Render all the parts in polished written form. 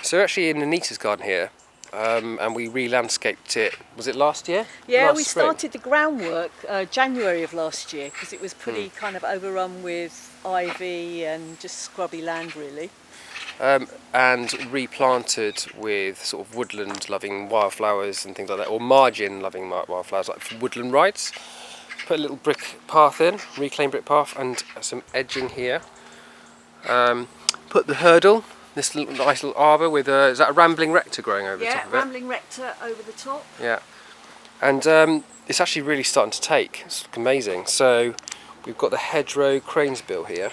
So we're actually in Anitas garden here, and we re-landscaped it. Was it last year? Yeah, last we spring? started the groundwork January of last year because it was pretty kind of overrun with ivy and just scrubby land really. And replanted with sort of woodland-loving wildflowers and things like that, or margin-loving wildflowers like woodland rides. Put a little brick path in, reclaimed brick path, and some edging here. Put the hurdle, this nice little arbour with is that a rambling rector growing over the top of it? Yeah, rambling rector over the top. Yeah, and it's actually really starting to take. It's amazing. So we've got the hedgerow cranesbill here.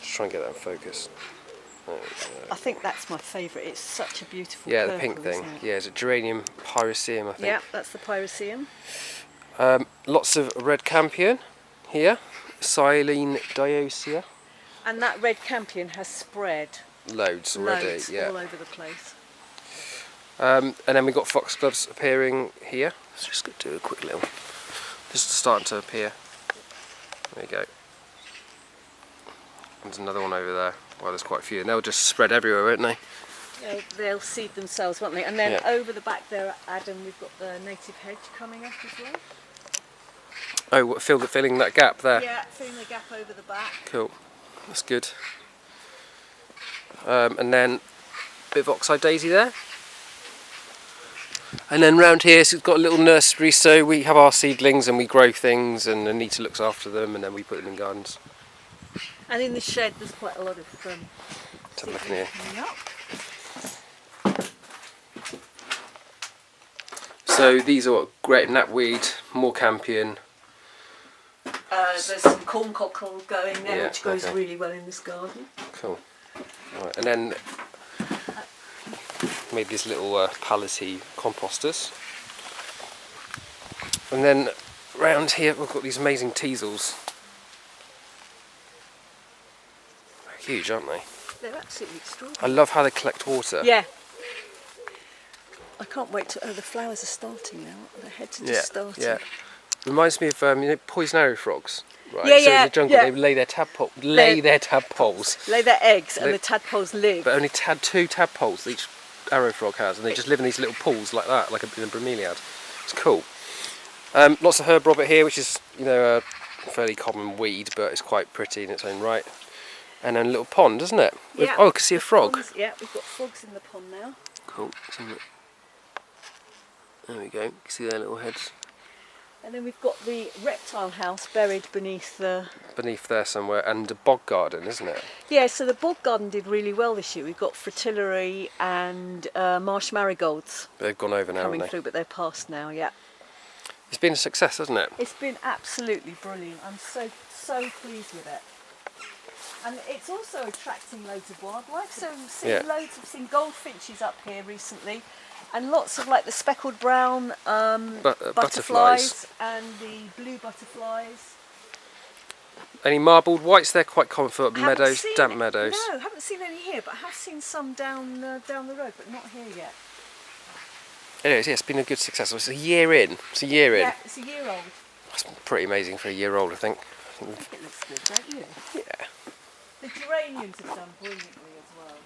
Just try and get that in focus. I think that's my favourite. It's such a beautiful Yeah, purple, the pink thing. isn't it? Yeah, it's a geranium pyroseum, I think. Yeah, that's the pyroseum. Lots of red campion here. Silene dioecia. And that red campion has spread Loads already. loads Yeah. all over the place. And then we've got foxgloves appearing here. Let's just do a quick little. Just starting to appear. There you go. There's another one over there. Well, there's quite a few, and they'll just spread everywhere, won't they? They'll seed themselves, won't they? And then Yeah. over the back there, Adam, we've got the native hedge coming up as well. Oh, what, filling that gap there? Yeah, filling the gap over the back. Cool. That's good. And then a bit of oxeye daisy there. And then round here, so it's got a little nursery, so we have our seedlings and we grow things, and Anita looks after them, and then we put them in gardens. And in the shed, there's quite a lot of Let's have a look in here. coming up. So these are great knapweed, more campion. There's some corn cockle going there, Yeah, which goes okay. really well in this garden. Cool. Right, and then made these little pallety composters. And then round here we've got these amazing teasels. They're huge, aren't they? They're absolutely I extraordinary. love how they collect water. Yeah. I can't wait to. Oh, the flowers are starting now. The heads are just starting. Yeah. Reminds me of you know, poison arrow frogs. Right. Yeah, so yeah, in the jungle yeah. they lay their tadpoles. Lay their eggs and They- the tadpoles live. But only two tadpoles each arrow frog has, and they just live in these little pools like that, like in a bromeliad. It's cool. Lots of herb robert here, which is a fairly common weed, but it's quite pretty in its own right. And then a little pond, isn't it? Yeah. Oh, I can see a frog. Ponds, yeah, we've got frogs in the pond now. Cool. There we go. You can see their little heads And then we've got the reptile house buried beneath the... beneath there somewhere, and a bog garden, isn't it? Yeah, so the bog garden did really well this year. We've got fritillary and marsh marigolds They've gone over now, coming haven't they? through, but they're past now, yeah. It's been a success, hasn't it? It's been absolutely brilliant. I'm so pleased with it. And it's also attracting loads of wildlife. So we've seen goldfinches up here recently, and lots of like the speckled brown butterflies and the blue butterflies. Any marbled whites? They're quite common for meadows, Haven't damp seen- meadows. No, haven't seen any here, but I have seen some down the road, but not here yet. Anyways, yeah, it's been a good success. It's a year in. It's a year in. Yeah, it's a year old. That's pretty amazing for a year old, I think. I think it looks good, don't you? Yeah. The geraniums have done brilliantly as well.